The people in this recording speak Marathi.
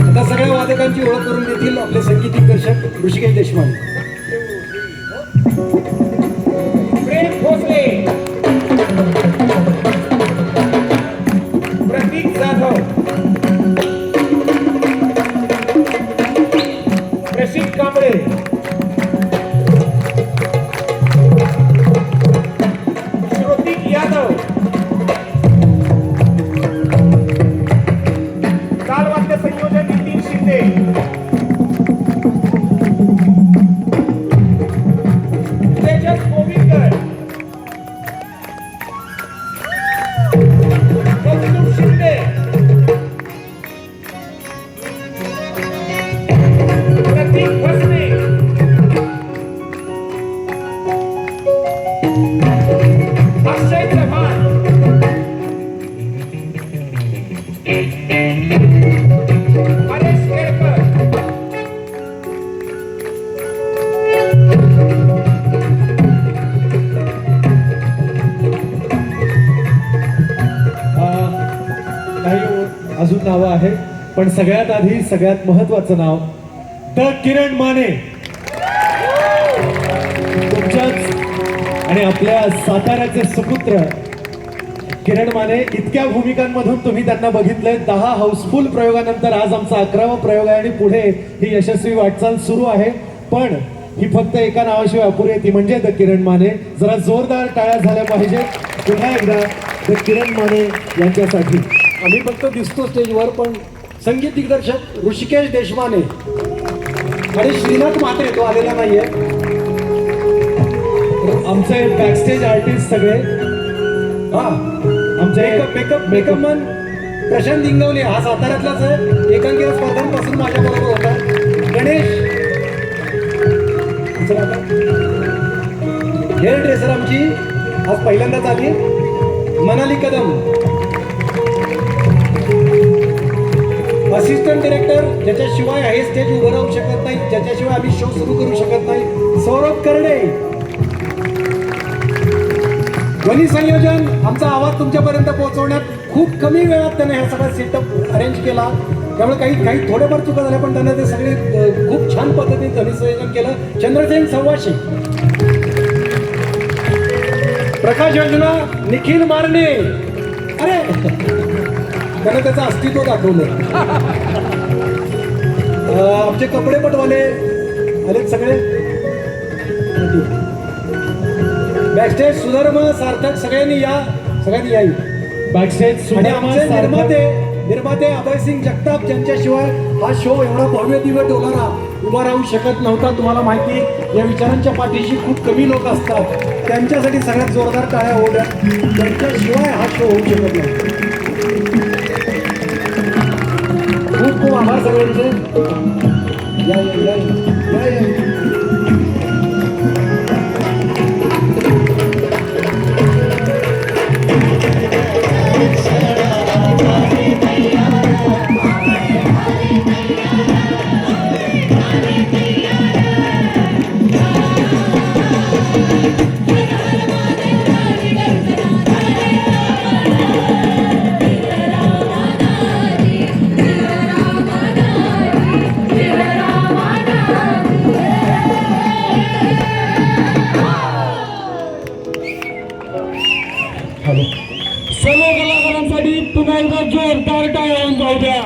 आता सगळ्या वादकांची ओळख करून देतील आपले संगीत दिग्दर्शक ऋषिकेश देशपांडे. प्रेम भोसले, प्रतीक जाधव, प्रशिक कांबळे, श्रोतिक यादव, तालवाद्य संयोजन नितीन शिंदे, तेजस गोविंदकर, कौस्तुभ शिंदे, प्रतीक भसने, अक्षय चव्हाण, हरेश केळकर, काही अजून नावं आहे, पण सगळ्यात आधी सगळ्यात महत्वाचं नाव द किरण माने. तुमच्याच आणि आपल्या साताऱ्याचे सुपुत्र किरण माने. इतक्या भूमिकांमधून तुम्ही त्यांना बघितलंय. 10 हाऊसफुल प्रयोगानंतर आज आमचा 11वा प्रयोग आहे आणि पुढे ही यशस्वी वाटचाल सुरू आहे. पण ही फक्त एका नावाशिवाय अपुरी आहे, ती म्हणजे द किरण माने. जरा जोरदार टाळ्या झाल्या पाहिजे पुन्हा एकदा द किरण माने यांच्यासाठी. आम्ही फक्त दिसतो स्टेजवर, पण संगीत दिग्दर्शक ऋषिकेश देशपांडे आणि श्रीनाथ म्हात्रे तो आलेला नाहीये. आमचे बॅकस्टेज आर्टिस्ट सगळे, हा आमचे मेकअप मन प्रशांत इंगवले, हा साताऱ्यातलाच आहे. एकांकिका स्पर्धांपासून माझ्या बरोबर होता. गणेश हेअर ड्रेसर आमची आज पहिल्यांदाच आली. मनाली कदम असिस्टंट डिरेक्टर, ज्याच्याशिवाय हे स्टेज उभं राहू शकत नाही, ज्याच्याशिवाय आम्ही शो सुरू करू शकत नाही, सौरभ करडे. ध्वनी संयोजन, आमचा आवाज तुमच्यापर्यंत पोहोचवण्यात खूप कमी वेळात त्याने हा सगळा सेटअप अरेंज केला. त्यामुळे काही थोडेफार चुका झाल्या, पण त्याने ते सगळे खूप छान पद्धतीने ध्वनी संयोजन केलं. चंद्रसेन सव्वाशे, प्रकाश योजना निखिल मारणे. अरे त्याने त्याचं अस्तित्व दाखवलं. आमचे कपडे पटवाले आलेत सगळे. बॅकस्टेज सुधर्म सार्थक, सगळ्यांनी या. बॅकस्टेज आणि आमचे निर्माते अभयसिंग जगताप, ज्यांच्याशिवाय हा शो एवढा भव्य दिव्य डोलारा उभा राहू शकत नव्हता. तुम्हाला माहिती, या विचारांच्या पाठीशी खूप कमी लोक असतात. त्यांच्यासाठी सगळ्यात जोरदार टाळ्या होऊ द्या. त्यांच्याशिवाय हा शो होऊ शकत नाही. खूप खूप आभार सगळ्यांचे. या. सर्व कलाकारांसाठी पुन्हा एकदा जोरदार टाळ्या जाऊ द्या.